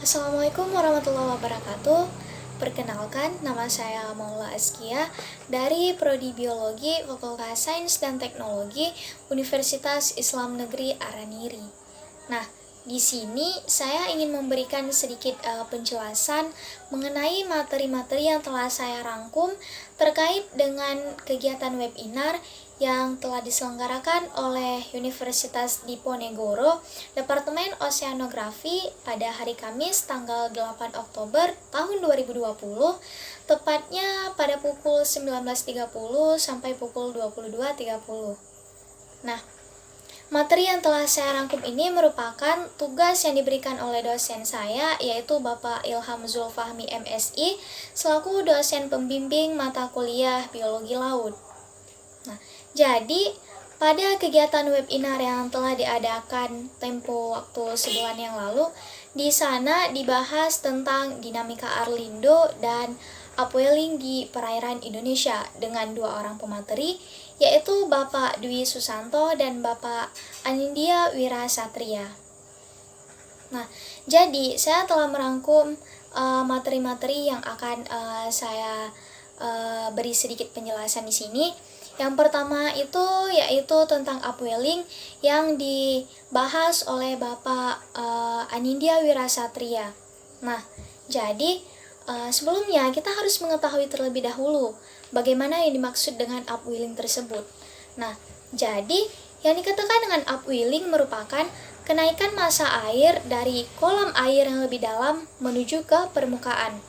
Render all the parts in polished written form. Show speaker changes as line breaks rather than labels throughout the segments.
Assalamualaikum warahmatullahi wabarakatuh. Perkenalkan, nama saya Maula Askia dari Prodi Biologi Fakultas Sains dan Teknologi Universitas Islam Negeri Araniri. Nah, di sini saya ingin memberikan sedikit penjelasan mengenai materi-materi yang telah saya rangkum terkait dengan kegiatan webinar yang telah diselenggarakan oleh Universitas Diponegoro, Departemen Oseanografi pada hari Kamis tanggal 8 Oktober tahun 2020, tepatnya pada pukul 19.30 sampai pukul 22.30. Nah, materi yang telah saya rangkum ini merupakan tugas yang diberikan oleh dosen saya, yaitu Bapak Ilham Zulfahmi MSI, selaku dosen pembimbing mata kuliah Biologi Laut. Nah, jadi pada kegiatan webinar yang telah diadakan tempo waktu sebulan yang lalu, di sana dibahas tentang dinamika Arlindo dan upwelling di perairan Indonesia dengan dua orang pemateri, yaitu Bapak Dwi Susanto dan Bapak Anindya Wirasatria. Nah, jadi saya telah merangkum materi-materi yang akan saya beri sedikit penjelasan di sini. Yang pertama itu yaitu tentang upwelling yang dibahas oleh Bapak Anindya Wirasatria. Nah, jadi sebelumnya kita harus mengetahui terlebih dahulu bagaimana yang dimaksud dengan upwelling tersebut. Nah, jadi yang dikatakan dengan upwelling merupakan kenaikan massa air dari kolam air yang lebih dalam menuju ke permukaan,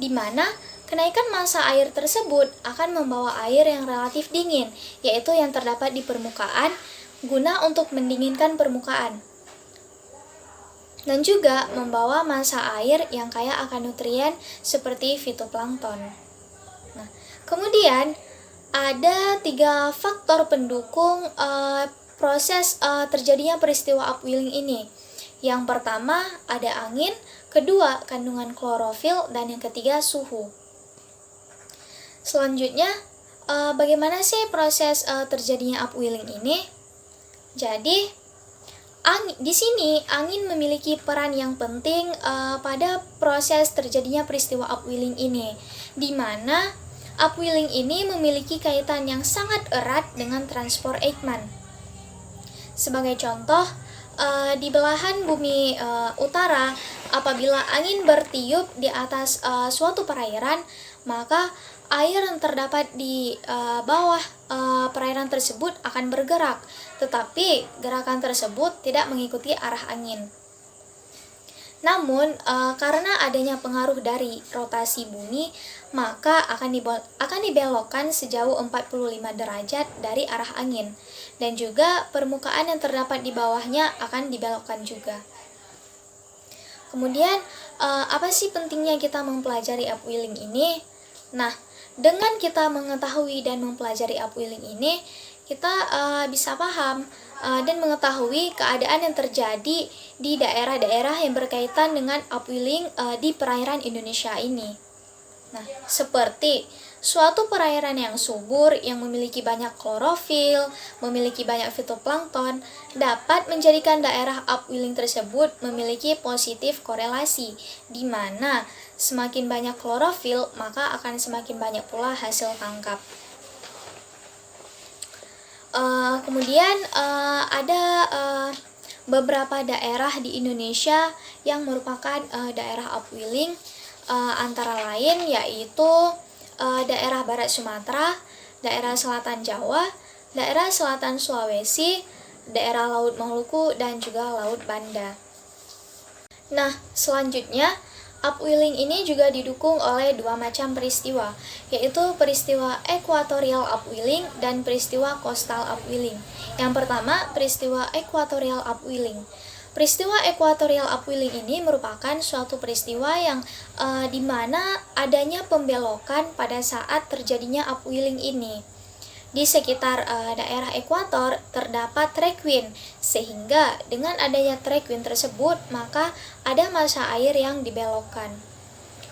di mana kenaikan massa air tersebut akan membawa air yang relatif dingin, yaitu yang terdapat di permukaan, guna untuk mendinginkan permukaan. Dan juga membawa massa air yang kaya akan nutrien seperti fitoplankton. Nah, kemudian ada 3 faktor pendukung proses terjadinya peristiwa upwelling ini. Yang pertama ada angin, kedua kandungan klorofil, dan yang ketiga suhu. Selanjutnya, bagaimana sih proses terjadinya upwelling ini? Jadi, di sini angin memiliki peran yang penting pada proses terjadinya peristiwa upwelling ini, di mana upwelling ini memiliki kaitan yang sangat erat dengan transport Aikman. Sebagai contoh, di belahan bumi utara, apabila angin bertiup di atas suatu perairan, maka air yang terdapat di bawah perairan tersebut akan bergerak, tetapi gerakan tersebut tidak mengikuti arah angin. Namun, karena adanya pengaruh dari rotasi bumi, maka akan dibelokkan sejauh 45 derajat dari arah angin, dan juga permukaan yang terdapat di bawahnya akan dibelokkan juga. Kemudian, apa sih pentingnya kita mempelajari upwelling ini? Nah, dengan kita mengetahui dan mempelajari upwelling ini, kita bisa paham dan mengetahui keadaan yang terjadi di daerah-daerah yang berkaitan dengan upwelling di perairan Indonesia ini. Nah, seperti suatu perairan yang subur yang memiliki banyak klorofil, memiliki banyak fitoplankton, dapat menjadikan daerah upwelling tersebut memiliki positif korelasi, di mana semakin banyak klorofil, maka akan semakin banyak pula hasil tangkap. Kemudian ada beberapa daerah di Indonesia yang merupakan daerah upwelling, antara lain yaitu daerah Barat Sumatera, daerah Selatan Jawa, daerah Selatan Sulawesi, daerah Laut Maluku, dan juga Laut Banda. Nah, selanjutnya upwelling ini juga didukung oleh 2 macam peristiwa, yaitu peristiwa equatorial upwelling dan peristiwa coastal upwelling. Yang pertama, peristiwa equatorial upwelling. Peristiwa equatorial upwelling ini merupakan suatu peristiwa yang di mana adanya pembelokan pada saat terjadinya upwelling ini. Di sekitar daerah ekuator terdapat trade wind, sehingga dengan adanya trade wind tersebut maka ada massa air yang dibelokkan.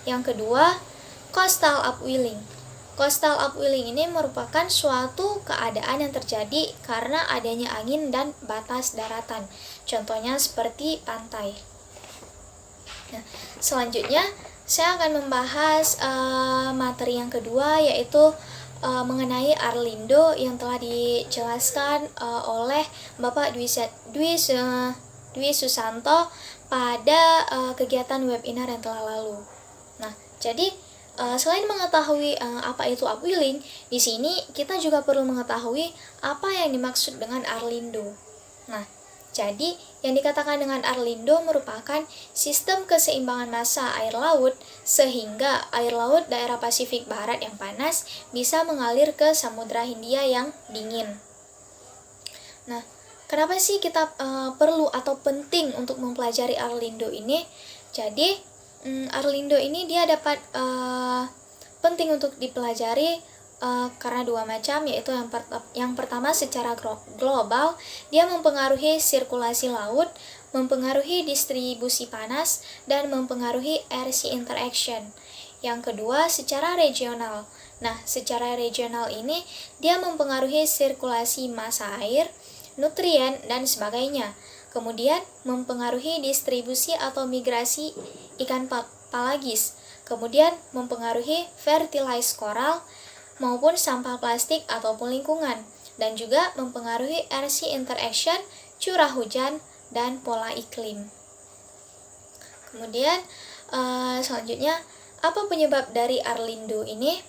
Yang kedua, coastal upwelling. Coastal upwelling ini merupakan suatu keadaan yang terjadi karena adanya angin dan batas daratan. Contohnya seperti pantai. Nah, selanjutnya saya akan membahas materi yang kedua, yaitu mengenai Arlindo yang telah dijelaskan oleh Bapak Dwi Susanto pada kegiatan webinar yang telah lalu. Nah, jadi selain mengetahui apa itu upwelling, di sini kita juga perlu mengetahui apa yang dimaksud dengan Arlindo. Nah, jadi yang dikatakan dengan Arlindo merupakan sistem keseimbangan massa air laut sehingga air laut daerah Pasifik Barat yang panas bisa mengalir ke Samudra Hindia yang dingin. Nah, kenapa sih kita perlu atau penting untuk mempelajari Arlindo ini? Jadi Arlindo ini dia dapat penting untuk dipelajari karena dua macam, yaitu yang pertama secara global dia mempengaruhi sirkulasi laut, mempengaruhi distribusi panas, dan mempengaruhi air-sea interaction. Yang kedua secara regional. Nah, secara regional ini dia mempengaruhi sirkulasi massa air, nutrien, dan sebagainya. Kemudian mempengaruhi distribusi atau migrasi ikan pelagis, kemudian mempengaruhi fertilize koral maupun sampah plastik ataupun lingkungan, dan juga mempengaruhi air-sea interaction, curah hujan, dan pola iklim. Kemudian selanjutnya, apa penyebab dari Arlindo ini?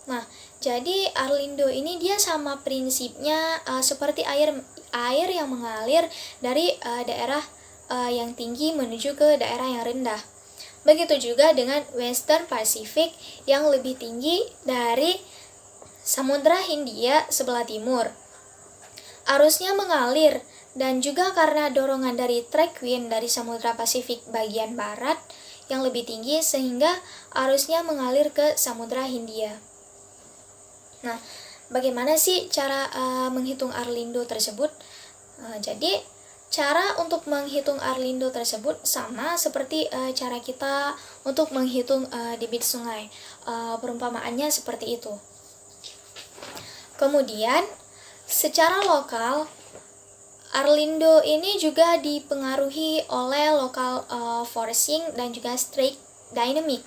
Nah, jadi Arlindo ini dia sama prinsipnya seperti air yang mengalir dari daerah yang tinggi menuju ke daerah yang rendah. Begitu juga dengan Western Pacific yang lebih tinggi dari Samudra Hindia sebelah timur. Arusnya mengalir, dan juga karena dorongan dari trade wind dari Samudra Pasifik bagian barat yang lebih tinggi sehingga arusnya mengalir ke Samudra Hindia. Nah, bagaimana sih cara menghitung Arlindo tersebut? Jadi, cara untuk menghitung Arlindo tersebut sama seperti cara kita untuk menghitung debit sungai. Perumpamaannya seperti itu. Kemudian, secara lokal, Arlindo ini juga dipengaruhi oleh local forcing dan juga strike dynamic.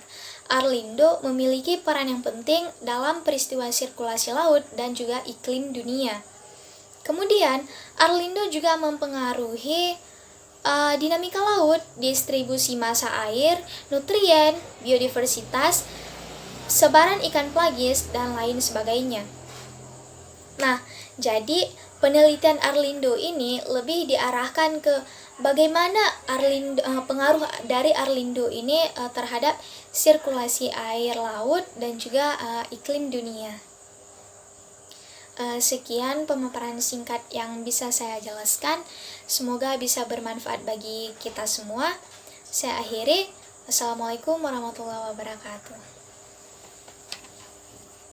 Arlindo memiliki peran yang penting dalam peristiwa sirkulasi laut dan juga iklim dunia. Kemudian, Arlindo juga mempengaruhi dinamika laut, distribusi massa air, nutrien, biodiversitas, sebaran ikan pelagis, dan lain sebagainya. Nah, jadi penelitian Arlindo ini lebih diarahkan ke bagaimana pengaruh dari Arlindo ini terhadap sirkulasi air laut dan juga iklim dunia. Sekian pemaparan singkat yang bisa saya jelaskan. Semoga bisa bermanfaat bagi kita semua. Saya akhiri. Assalamualaikum warahmatullahi wabarakatuh.